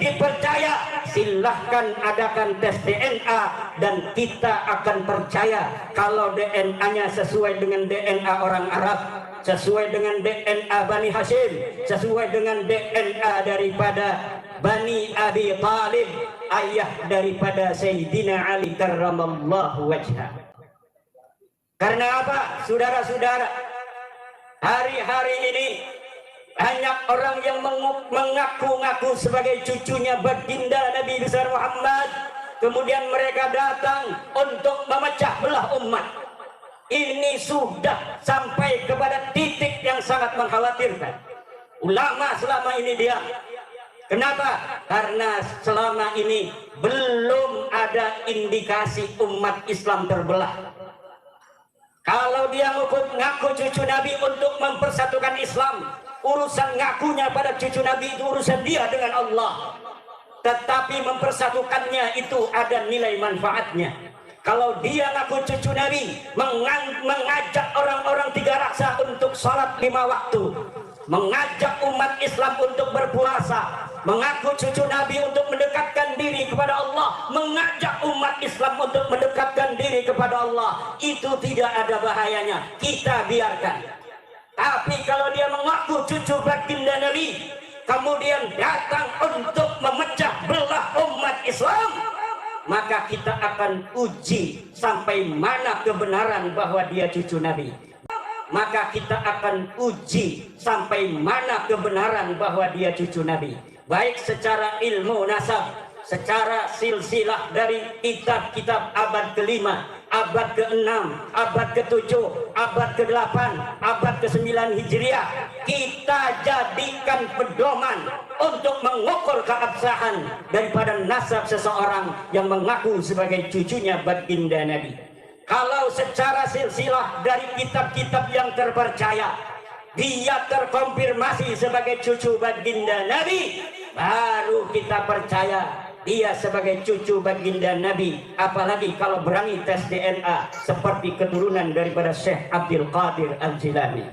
dipercaya, silahkan adakan tes DNA dan kita akan percaya kalau DNA-nya sesuai dengan DNA orang Arab, sesuai dengan DNA Bani Hashim, sesuai dengan DNA daripada Bani Abi Talib, ayah daripada Sayyidina Ali karramallahu wajhah. Karena apa, saudara-saudara? Hari-hari ini banyak orang yang mengaku-ngaku sebagai cucunya baginda Nabi besar Muhammad, kemudian mereka datang untuk memecah belah umat. Ini sudah sampai kepada titik yang sangat mengkhawatirkan. Ulama selama ini diam. Kenapa? Karena selama ini belum ada indikasi umat Islam terbelah. Kalau dia ngaku cucu Nabi untuk mempersatukan Islam, urusan ngakunya pada cucu Nabi itu urusan dia dengan Allah. Tetapi mempersatukannya itu ada nilai manfaatnya. Kalau dia ngaku cucu Nabi, mengajak orang-orang tiga raksa untuk sholat 5 waktu, mengajak umat Islam untuk berpuasa, mengaku cucu Nabi untuk mendekatkan diri kepada Allah, mengajak umat Islam untuk mendekatkan diri kepada Allah, itu tidak ada bahayanya, kita biarkan. Tapi kalau dia mengaku cucu baginda Nabi, kemudian datang untuk memecah belah umat Islam, maka kita akan uji sampai mana kebenaran bahwa dia cucu Nabi. Maka kita akan uji sampai mana kebenaran bahwa dia cucu Nabi, baik secara ilmu nasab, secara silsilah dari kitab-kitab abad ke-5, abad ke-6, abad ke-7, abad ke-8, abad ke-9 Hijriah. Kita jadikan pedoman untuk mengukur keabsahan daripada nasab seseorang yang mengaku sebagai cucunya baginda Nabi. Kalau secara silsilah dari kitab-kitab yang terpercaya, dia terkonfirmasi sebagai cucu baginda Nabi, baru kita percaya dia sebagai cucu baginda Nabi. Apalagi kalau berani tes DNA seperti keturunan daripada Syekh Abdul Qadir Al-Jilani.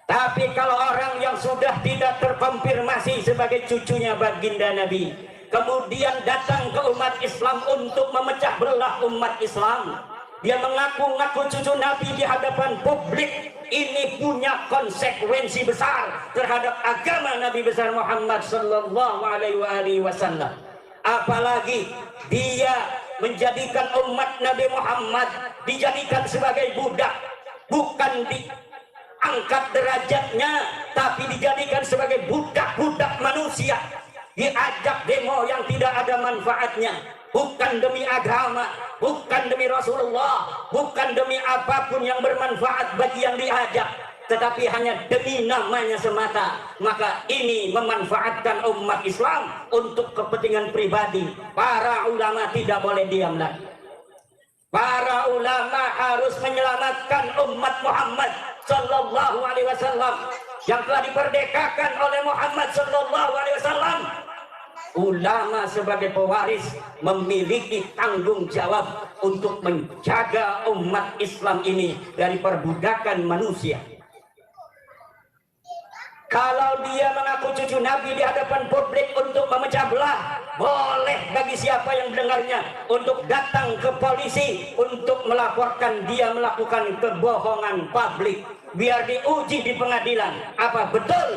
Tapi kalau orang yang sudah tidak terkonfirmasi sebagai cucunya baginda Nabi, kemudian datang ke umat Islam untuk memecah belah umat Islam, dia mengaku-ngaku cucu Nabi di hadapan publik, ini punya konsekuensi besar terhadap agama Nabi besar Muhammad sallallahu alaihi wasallam. Apalagi dia menjadikan umat Nabi Muhammad dijadikan sebagai budak, bukan diangkat derajatnya, tapi dijadikan sebagai budak-budak manusia, diajak demo yang tidak ada manfaatnya, bukan demi agama, bukan demi Rasulullah, bukan demi apapun yang bermanfaat bagi yang diajak, tetapi hanya demi namanya semata. Maka ini memanfaatkan umat Islam untuk kepentingan pribadi. Para ulama tidak boleh diam lagi. Para ulama harus menyelamatkan umat Muhammad sallallahu alaihi wasallam yang telah diperdekakan oleh Muhammad sallallahu alaihi wasallam. Ulama sebagai pewaris memiliki tanggung jawab untuk menjaga umat Islam ini dari perbudakan manusia. Kalau dia mengaku cucu Nabi di hadapan publik untuk memecah belah, boleh bagi siapa yang mendengarnya untuk datang ke polisi untuk melaporkan dia melakukan kebohongan publik, biar diuji di pengadilan apa betul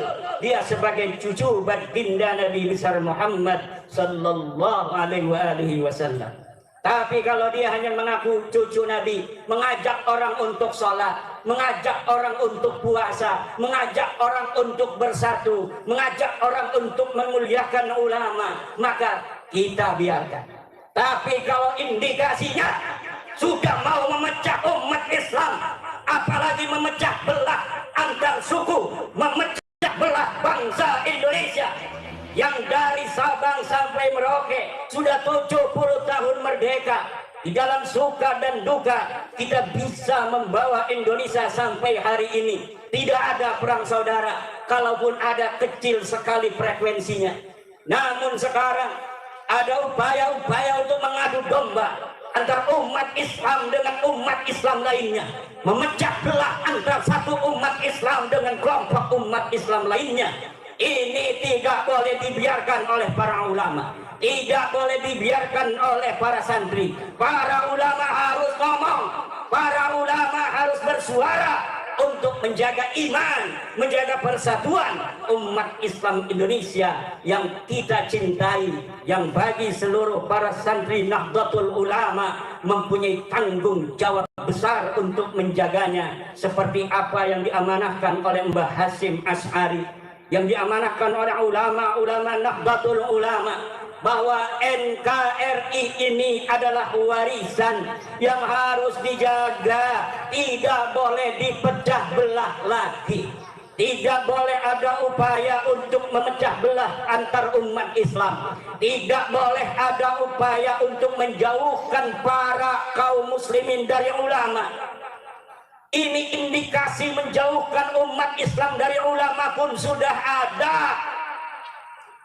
dia sebagai cucu baginda Nabi besar Muhammad sallallahu alaihi wasallam. Tapi kalau dia hanya mengaku cucu Nabi, mengajak orang untuk sholat, mengajak orang untuk puasa, mengajak orang untuk bersatu, mengajak orang untuk memuliakan ulama, maka kita biarkan. Tapi kalau indikasinya sudah mau memecah umat Islam, apalagi memecah belah antar suku, memecah belah bangsa Indonesia yang dari Sabang sampai Merauke sudah 70 tahun merdeka, di dalam suka dan duka kita bisa membawa Indonesia sampai hari ini. Tidak ada perang saudara, kalaupun ada kecil sekali frekuensinya. Namun sekarang ada upaya-upaya untuk mengadu domba antara umat Islam dengan umat Islam lainnya, memecah belah antara satu umat Islam dengan kelompok umat Islam lainnya. Ini tidak boleh dibiarkan oleh para ulama, tidak boleh dibiarkan oleh para santri. Para ulama harus ngomong, para ulama harus bersuara untuk menjaga iman, menjaga persatuan umat Islam Indonesia yang kita cintai, yang bagi seluruh para santri Nahdlatul Ulama mempunyai tanggung jawab besar untuk menjaganya, seperti apa yang diamanahkan oleh Mbah Hasyim Asy'ari, yang diamanahkan oleh ulama-ulama Nahdlatul Ulama, bahwa NKRI ini adalah warisan yang harus dijaga, tidak boleh dipecah belah lagi. Tidak boleh ada upaya untuk memecah belah antar umat Islam. Tidak boleh ada upaya untuk menjauhkan para kaum muslimin dari ulama. Ini indikasi menjauhkan umat Islam dari ulama pun sudah ada,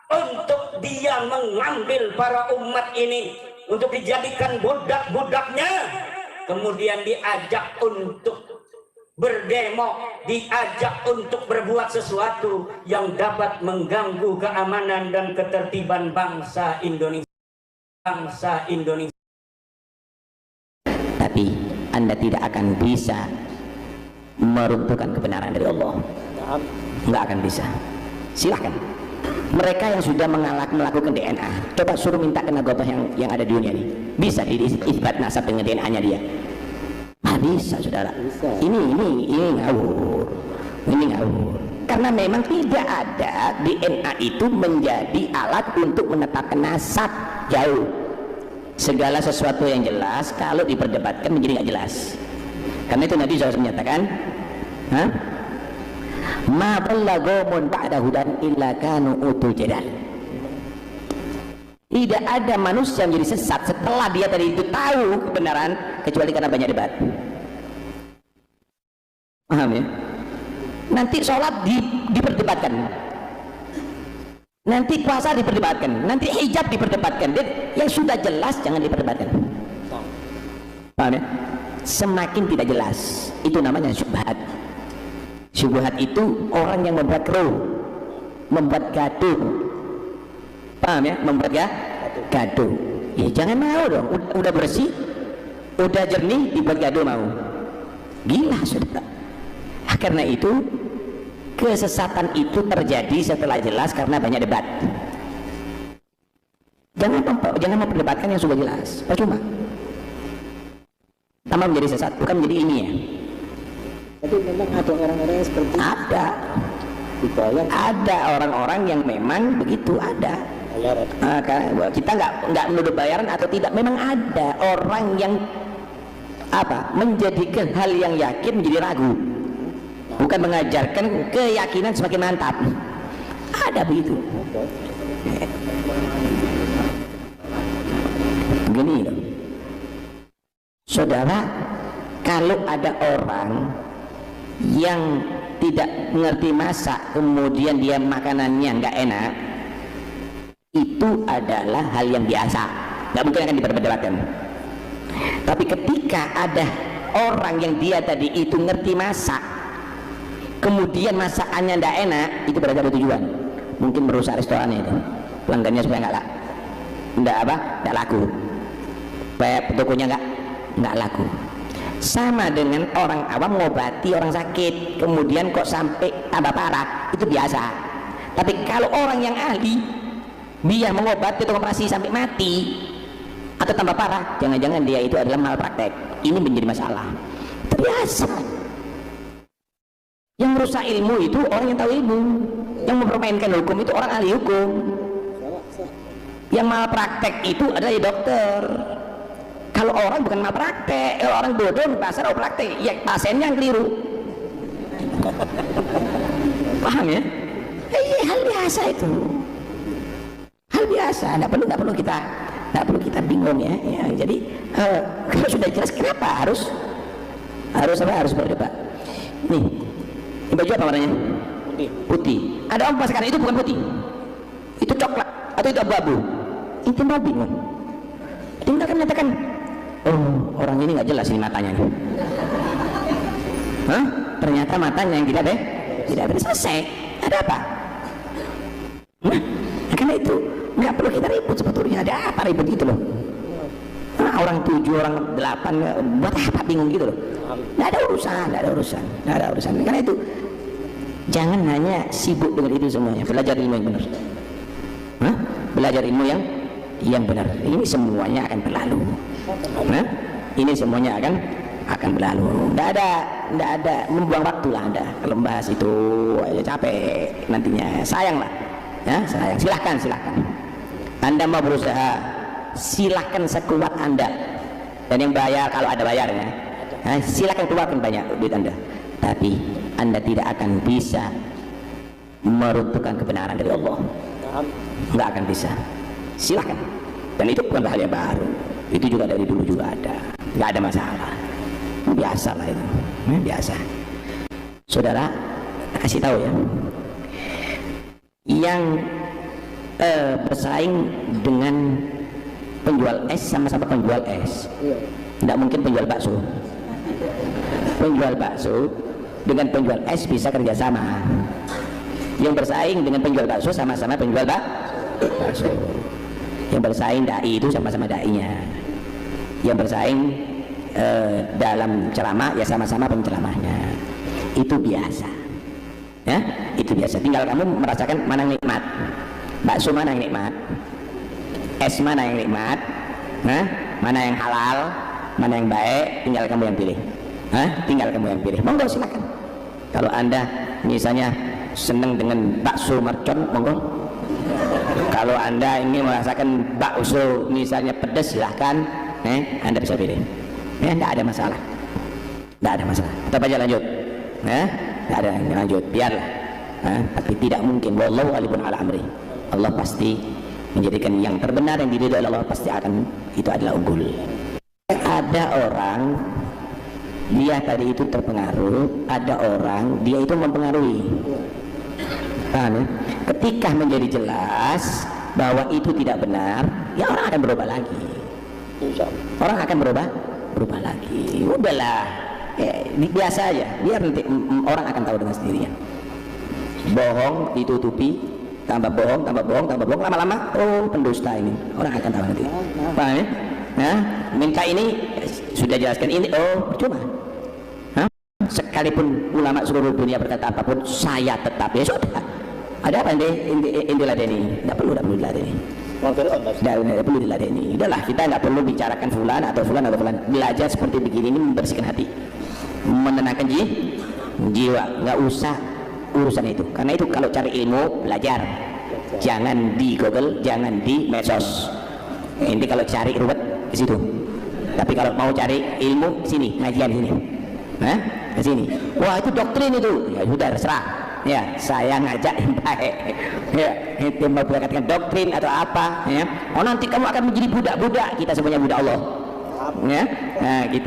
untuk dia mengambil para umat ini untuk dijadikan budak-budaknya, kemudian diajak untuk berdemo, diajak untuk berbuat sesuatu yang dapat mengganggu keamanan dan ketertiban bangsa Indonesia. Tapi Anda tidak akan bisa meruntuhkan kebenaran dari Allah, nggak akan bisa. Silahkan mereka yang sudah melakukan DNA, coba suruh minta ke nagobah yang ada di dunia ini, bisa diisbat nasab dengan DNA-nya dia? Bisa, saudara. Ini ngawur, karena memang tidak ada DNA itu menjadi alat untuk menetapkan nasab. Jauh. Segala sesuatu yang jelas kalau diperdebatkan menjadi nggak jelas. Karena itu Nabi SAW menyatakan, ma dhalla qaumun ba'da hudan illa kanu utul jadal. Tidak ada manusia yang jadi sesat setelah dia tadi itu tahu kebenaran kecuali karena banyak debat. Paham ya? Nanti sholat diperdebatkan, nanti puasa diperdebatkan, nanti hijab diperdebatkan. Dan yang sudah jelas jangan diperdebatkan. Paham ya? Semakin tidak jelas itu namanya syubhat. Syubhat itu orang yang membuat keruh, membuat gaduh. Paham ya? Membuat gaduh. Ya jangan mau dong. Udah bersih, udah jernih dibuat gaduh mau. Gila sudah. Karena itu kesesatan itu terjadi setelah jelas karena banyak debat. Jangan memperdebatkan yang sudah jelas. Percuma. Tambah menjadi sesat, bukan menjadi ini ya. Tapi memang ada orang-orang yang seperti ada dibayar. Ada orang-orang yang memang begitu, ada. Kita nggak menuduh bayaran atau tidak, memang ada orang yang menjadikan hal yang yakin menjadi ragu, bukan mengajarkan keyakinan semakin mantap. Ada begitu. Begini loh, saudara, kalau ada orang yang tidak mengerti masak kemudian dia makanannya nggak enak, itu adalah hal yang biasa, nggak mungkin akan diperdebatkan. Tapi ketika ada orang yang dia tadi itu ngerti masak kemudian masakannya nggak enak, itu berarti ada tujuan, mungkin merusak restorannya itu, pelanggannya supaya nggak laku, supaya tokonya nggak laku. Sama dengan orang awam ngobati orang sakit kemudian kok sampai tambah parah, itu biasa. Tapi kalau orang yang ahli dia mengobati atau operasi sampai mati atau tambah parah, jangan-jangan dia itu adalah malpraktek. Ini menjadi masalah. Itu biasa. Yang merusak ilmu itu orang yang tahu ilmu, yang mempermainkan hukum itu orang ahli hukum. Yang malpraktek itu adalah dokter. Kalau orang bukan malpraktek, orang bodoh di pasar praktek, ya pasiennya yang keliru. Paham ya? Hal biasa itu, hal biasa. Nggak perlu kita bingung ya. Jadi kalau sudah jelas, kenapa harus berdebat? Nih, ini baju apa warnanya? Putih. Ada orang pastikan itu bukan putih, itu coklat atau itu abu-abu. Itu mau bingung. Tinggal kan menyatakan, oh orang ini nggak jelas ini matanya nih. Ternyata matanya yang tidak selesai. Ada apa? Anda ribut sebetulnya, ada apa ribut gitu loh. Nah, orang 7, orang 8 buat apa bingung gitu loh. Nggak ada urusan. Karena itu jangan hanya sibuk dengan itu semuanya, belajar ilmu yang benar. Belajar ilmu yang benar. Ini semuanya akan berlalu. Ini semuanya akan berlalu. Nggak ada membuang waktu lah Anda kalau membahas itu, aja capek nantinya, sayang lah. Ya, sayang. Silahkan. Anda mau berusaha, silahkan sekuat Anda. Dan yang bayar kalau ada bayarnya, silahkan keluarkan banyak duit Anda. Tapi Anda tidak akan bisa meruntuhkan kebenaran dari Allah. Nggak akan bisa. Silahkan. Dan itu bukan hal yang baru. Itu juga dari dulu juga ada. Nggak ada masalah. Biasa lah itu. Biasa. Saudara, kasih tahu ya. Yang bersaing dengan penjual es sama-sama penjual es. Tidak mungkin penjual bakso. Penjual bakso dengan penjual es bisa kerjasama. Yang bersaing dengan penjual bakso sama-sama penjual bakso. Yang bersaing dai itu sama-sama dainya. Yang bersaing dalam ceramah ya sama-sama penceramahnya. Itu biasa. Ya, itu biasa. Tinggal kamu merasakan mana yang nikmat. Bakso mana yang nikmat? Es mana yang nikmat? Mana yang halal? Mana yang baik? Tinggal kamu yang pilih. Tinggal kamu yang pilih. Monggo silakan. Kalau Anda misalnya senang dengan bakso mercon, monggo. Kalau Anda ingin merasakan bakso misalnya pedas, silahkan. Anda bisa pilih. Tidak ada masalah. Tidak ada masalah. Tetap aja lanjut. Tidak ada lanjut. Biarlah. Tapi tidak mungkin. Wallahu alibun ala amri. Allah pasti menjadikan yang terbenar, yang diridhoi oleh Allah pasti akan itu adalah unggul. Ada orang dia tadi itu terpengaruh, ada orang dia itu mempengaruhi. Paham ya? Ketika menjadi jelas bahwa itu tidak benar, ya orang akan berubah lagi. Orang akan berubah lagi. Udahlah, biasa aja. Biar nanti orang akan tahu dengan sendirinya. Bohong ditutupi, tambah bohong, lama-lama pendusta ini. Orang akan tahu nanti. Paham ya? Minta ini sudah jelaskan ini, percuma. Sekalipun ulama seluruh dunia berkata apapun, saya tetap ya sudah. Ada apa yang diladeni? Tidak perlu diladeni. Tidak perlu diladeni. Udahlah, kita nggak perlu bicarakan fulan atau fulan. Belajar seperti begini ini membersihkan hati, menenangkan jiwa. Nggak usah urusan itu. Karena itu kalau cari ilmu belajar, jangan di Google, jangan di medsos. Ini kalau cari ruwet ke situ. Tapi kalau mau cari ilmu sini, ngajian sini. Ke sini. Wah, itu doktrin itu. Ya sudah terserah. Ya, saya ngajak yang baik. Ya, itu mau berkatakan doktrin atau apa, ya. Nanti kamu akan menjadi budak-budak. Kita semuanya budak Allah. Ya. Nah, kita